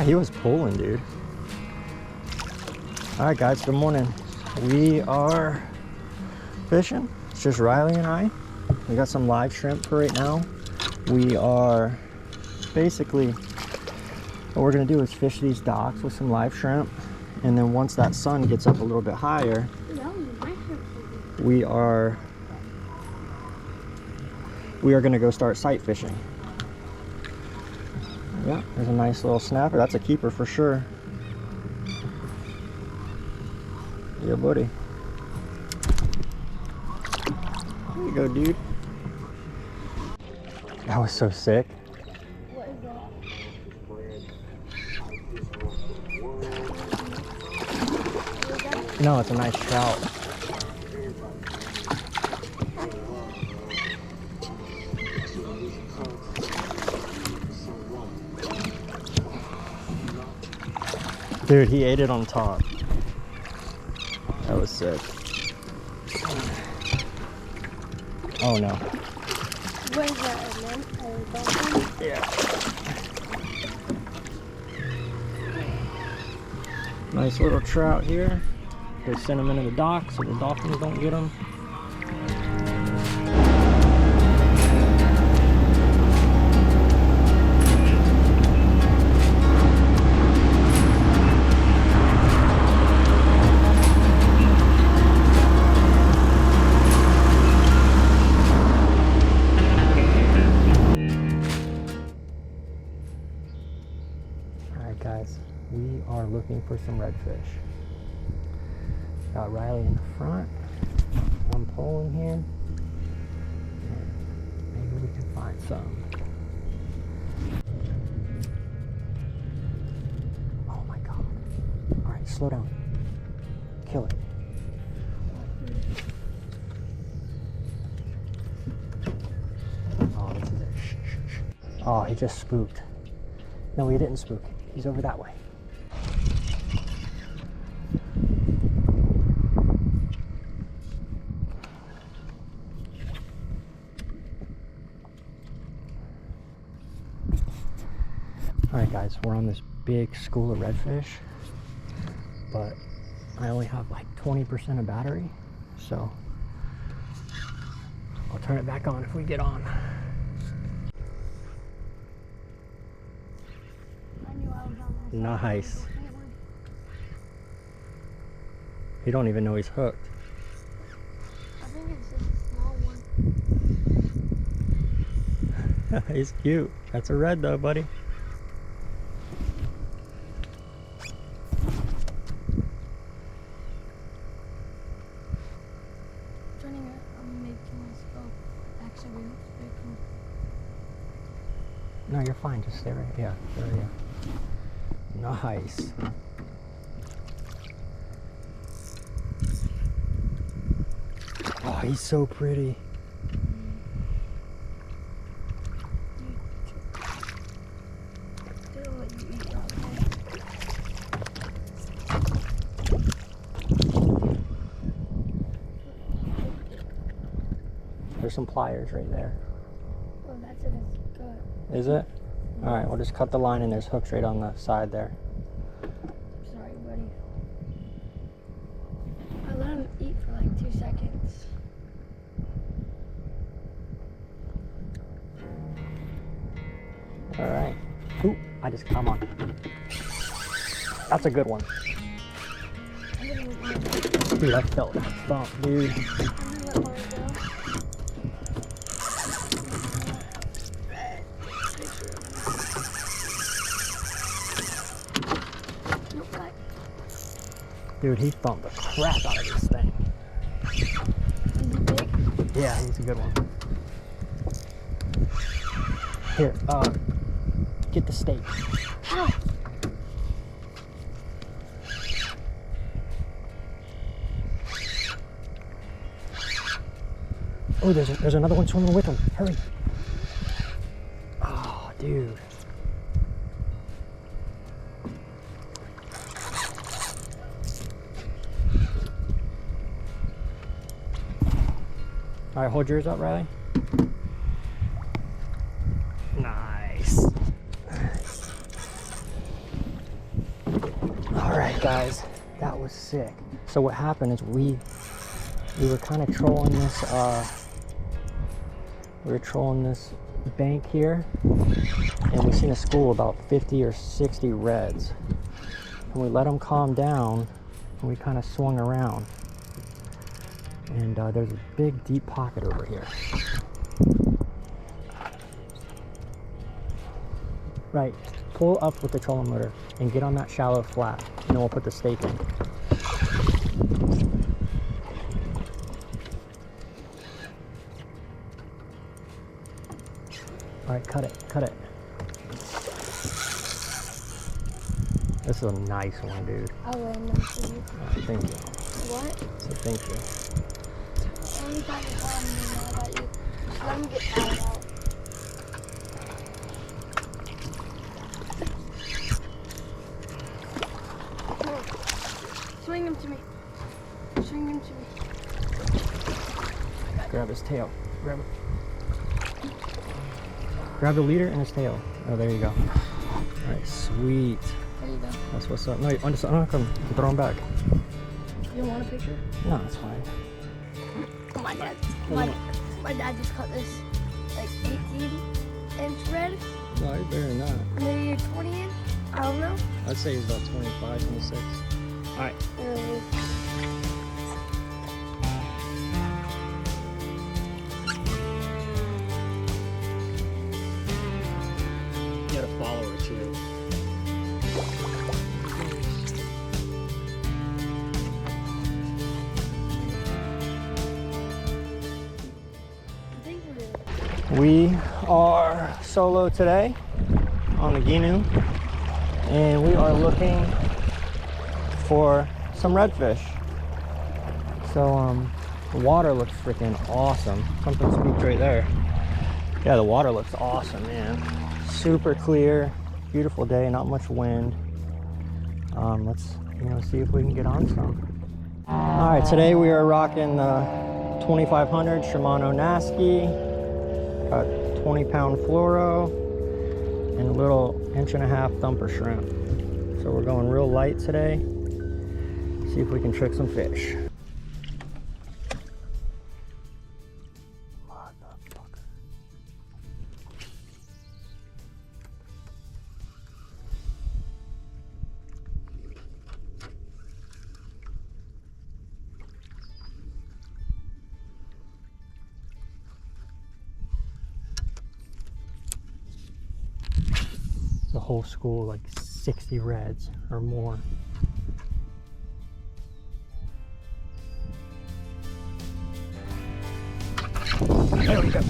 Yeah, he was pulling, dude. All right, guys, good morning. We are fishing. It's just Riley and I. We got some live shrimp for right now. We are basically, what we're gonna do is fish these docks with some live shrimp. And then once that sun gets up a little bit higher, we are gonna go start sight fishing. Yeah, there's a nice little snapper. That's a keeper for sure. Yeah, buddy. There you go, dude. That was so sick. What is that? No, it's a nice trout. Dude, he ate it on top. That was sick. Oh no. What is that, a dolphin? Yeah. Nice little trout here. They send them into the dock so the dolphins don't get them. Guys, we are looking for some redfish. Got Riley in the front. I'm pulling here. And maybe we can find some. Oh my god. Alright, slow down. Kill it. Oh, this is it. Shh, shh, shh. Oh, he just spooked. No, he didn't spook. He's over that way. Alright guys, we're on this big school of redfish, but I only have like 20% of battery, so I'll turn it back on if we get on. Nice. He don't even know he's hooked. I think it's just a small one. He's cute. That's a red though, buddy. I'm making myself actually big. No, you're fine. Just stay right. Yeah, there you go. Nice. Oh, he's so pretty. There's some pliers right there. Well, that's it. It's good. Is it? All right, we'll just cut the line and there's hooks right on the side there. Sorry, buddy. I let him eat for like 2 seconds. All right. Ooh, come on. That's a good one. Dude, I felt that thump, dude. I'm gonna let Mario go. Dude, he thumped the crap out of this thing. Is he big? Yeah, he's a good one. Here, get the steak. Ow. Oh, there's another one swimming with him. Hurry. Oh, dude. All right, hold yours up, Riley. Nice. guys. That was sick. So what happened is we were kind of trolling this bank here, and we seen a school about 50 or 60 reds, and we let them calm down, and we kind of swung around, and there's a big deep pocket over here. Right, pull up with the trolling motor and get on that shallow flat, and then we'll put the stake in. All right, cut it. This is a nice one, dude. I'll land them for you. All right, thank you. What? So thank you. Only time to tell me now about you. Just let me get tired out. Come on. Swing him to me. Swing him to me. Grab his tail. Grab it. Grab the leader and his tail. Oh, there you go. All right, sweet. There you go. That's what's up. No, I'm not gonna throw him back. You want a picture? No, it's fine. My dad just cut this like 18-inch red. No, you're better than that. Maybe a 20-inch. I don't know. I'd say he's about 25, 26. All right. You got a follower too. We are solo today on the Gheenoe, and we are looking for some redfish. So the water looks freaking awesome. Something spooked right there. Yeah, the water looks awesome, man. Super clear, beautiful day, not much wind. Let's see if we can get on some. All right, today we are rocking the 2500 Shimano Nasky. Got 20-pound fluoro and a little 1.5-inch thumper shrimp. So we're going real light today. See if we can trick some fish. Motherfucker. The whole school, like 60 reds or more. There we go.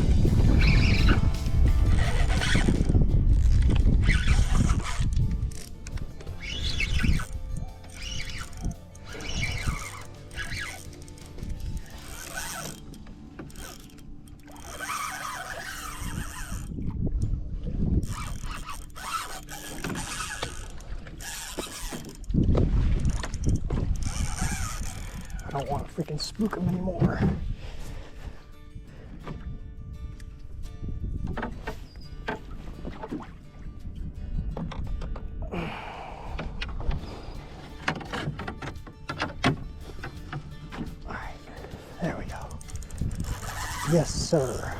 I don't want to freaking spook them anymore. Alright, there we go. Yes, sir.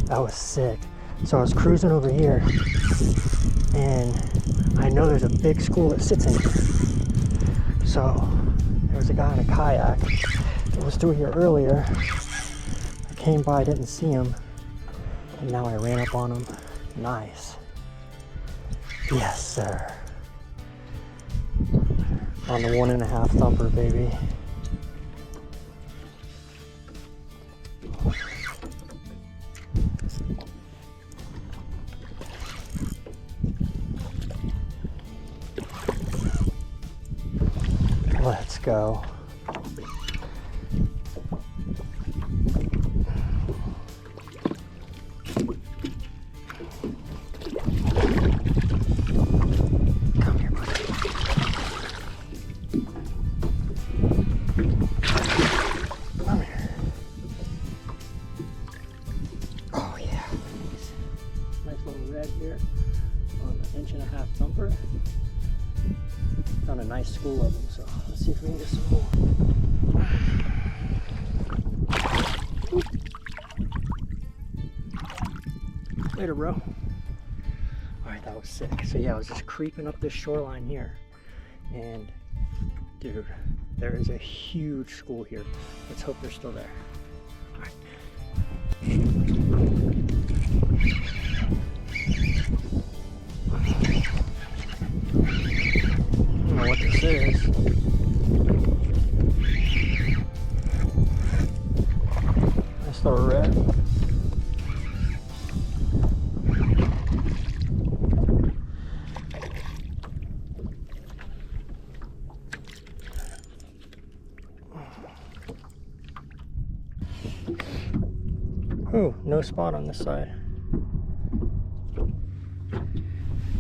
That was sick. So I was cruising over here, and I know there's a big school that sits in here. So there was a guy in a kayak that was through here earlier. I came by, didn't see him, and now I ran up on him. Nice. Yes, sir. On the 1.5 thumper, baby. Let's go. Come here, buddy. Come here. Oh yeah. Nice little red. red here on an 1.5-inch thumper. Found a nice school of them, so let's see if we can get some more. Later, bro. Alright, that was sick. So yeah, I was just creeping up this shoreline here, and dude, there is a huge school here. Let's hope they're still there. Alright. I don't know what this is. Nice little red. Ooh, no spot on this side.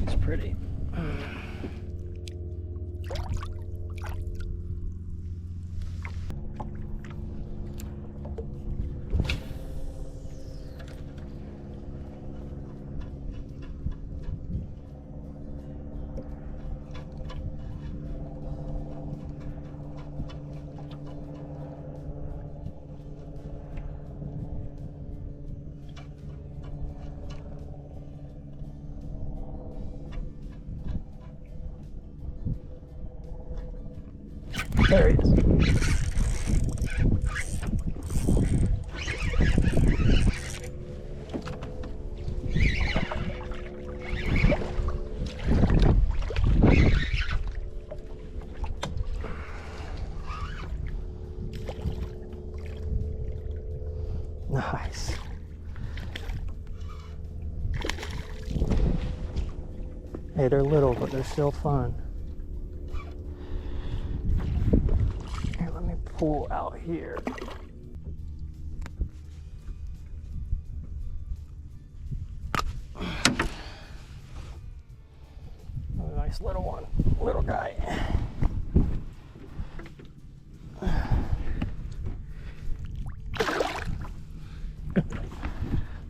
It's pretty. There he is. Nice. Hey, they're little, but they're still fun. Pull out here. A nice little one, little guy.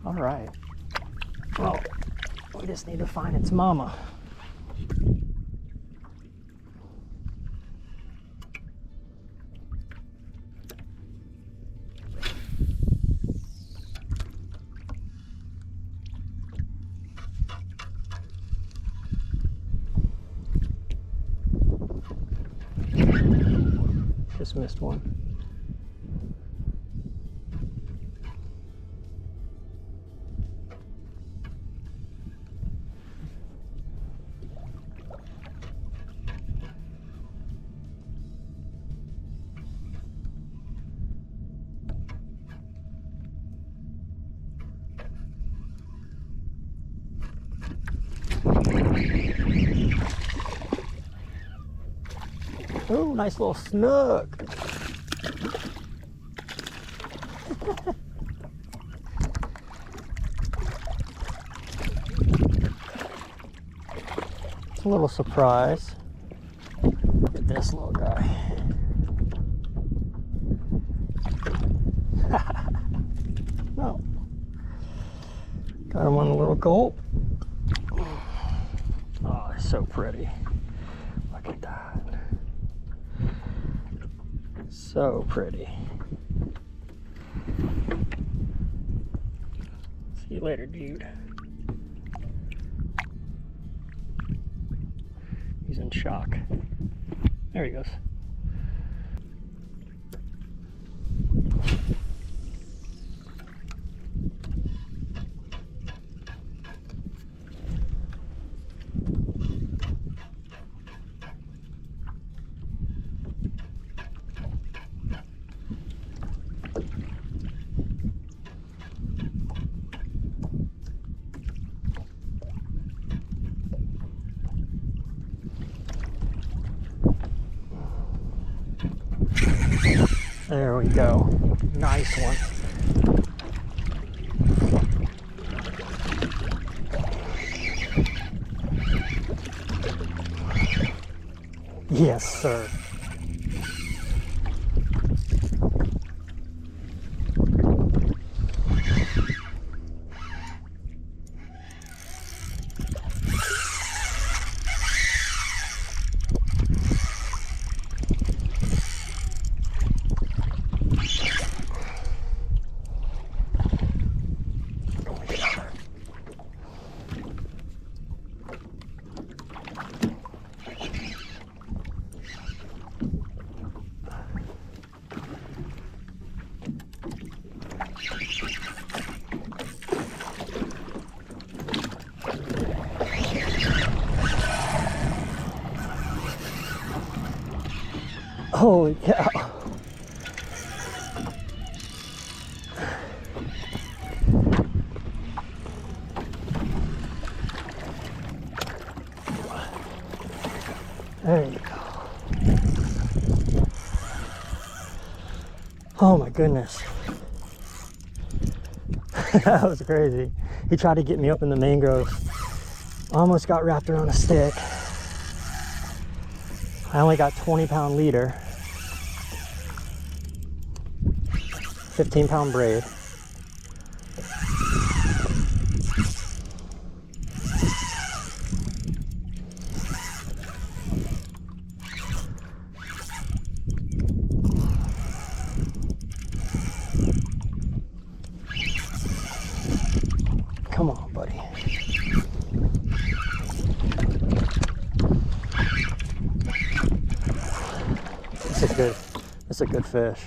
All right. Well, we just need to find its mama. Just missed one. Oh, nice little snook. It's a little surprise. Look at this little guy. No. Got him on a little gulp. Oh, they're so pretty. Look at that. So pretty. See you later, dude. He's in shock. There he goes. There we go. Nice one. Yes, sir. Holy cow. There you go. Oh my goodness. That was crazy. He tried to get me up in the mangroves. Almost got wrapped around a stick. I only got 20-pound leader, 15-pound braid. Come on, buddy. That's a good fish.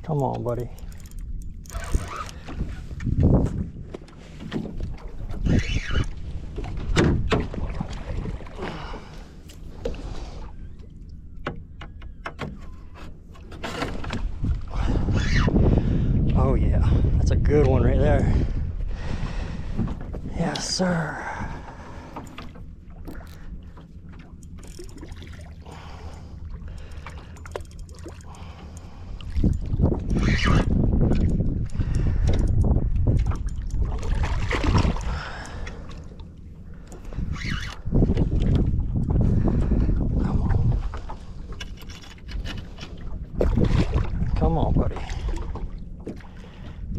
Come on, buddy. Oh yeah, that's a good one right there. Yes, sir. Come on, buddy.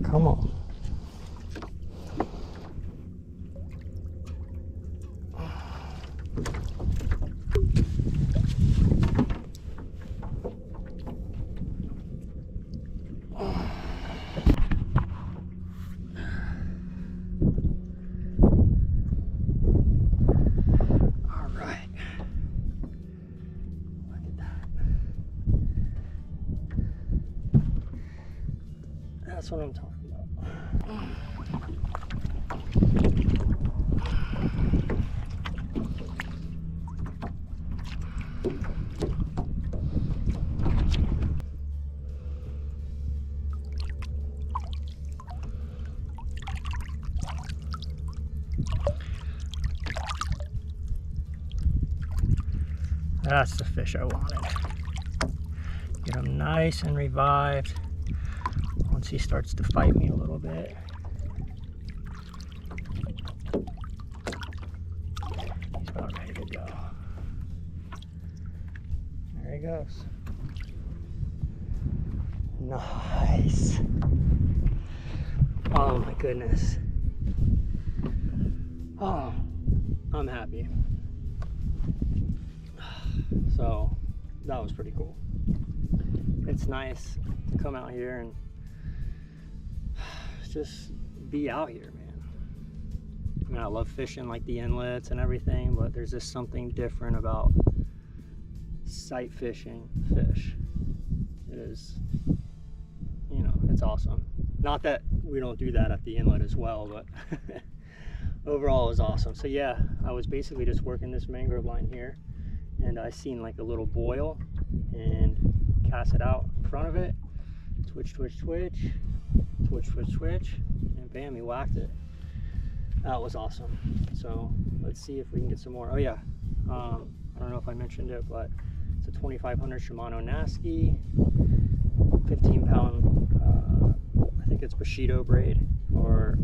Come on. That's what I'm talking about. That's the fish I wanted. Get him nice and revived. Once he starts to fight me a little bit. He's about ready to go. There he goes. Nice. Oh my goodness. Oh, I'm happy. So that was pretty cool. It's nice to come out here and just be out here, man. I mean, I love fishing like the inlets and everything, but there's just something different about sight fishing fish. It is, you know, it's awesome. Not that we don't do that at the inlet as well, but overall it was awesome. So yeah, I was basically just working this mangrove line here, and I seen like a little boil and cast it out in front of it. Twitch, twitch, twitch. Twitch, twitch, twitch, and bam, he whacked it. That was awesome. So let's see if we can get some more. Oh yeah, I don't know if I mentioned it, but it's a 2500 Shimano Nasky, 15-pound, I think it's Bushido braid, or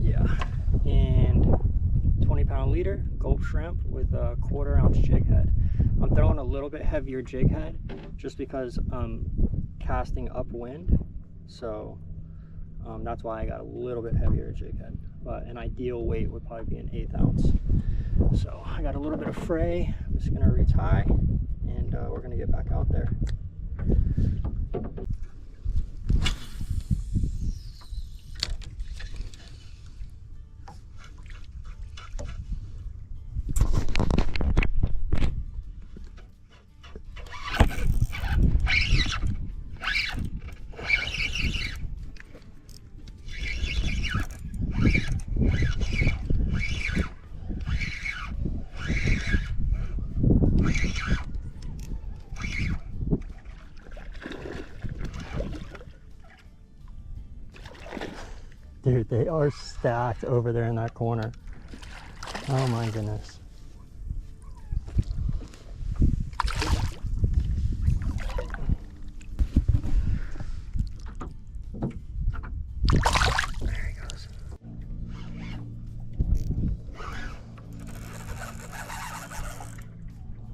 yeah, and 20-pound leader, gulp shrimp with a 1/4 ounce jig head. I'm throwing a little bit heavier jig head just because I'm casting upwind, so that's why I got a little bit heavier jig head. but an ideal weight would probably be an 1/8 ounce. So I got a little bit of fray. I'm just gonna retie, and we're gonna get back out there. Dude, they are stacked over there in that corner. Oh my goodness. There he goes.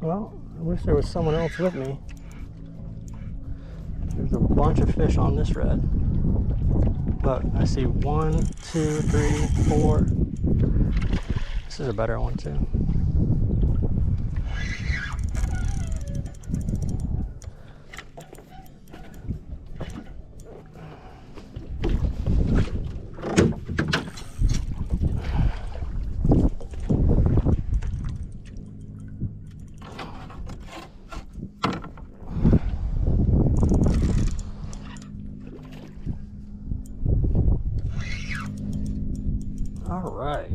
Well, I wish there was someone else with me. There's a bunch of fish on this red. But I see 1, 2, 3, 4. This is a better one too. All right.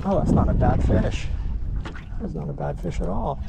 Oh, that's not a bad fish. That's not a bad fish at all.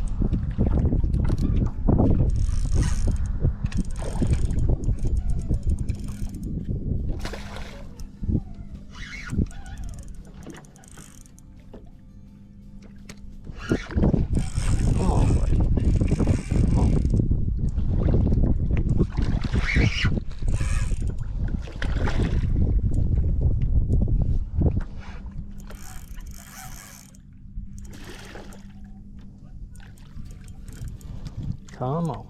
Come on.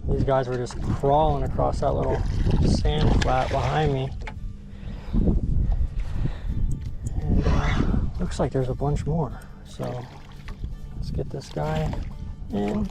These guys were just crawling across that little sand flat behind me. And looks like there's a bunch more. So let's get this guy in.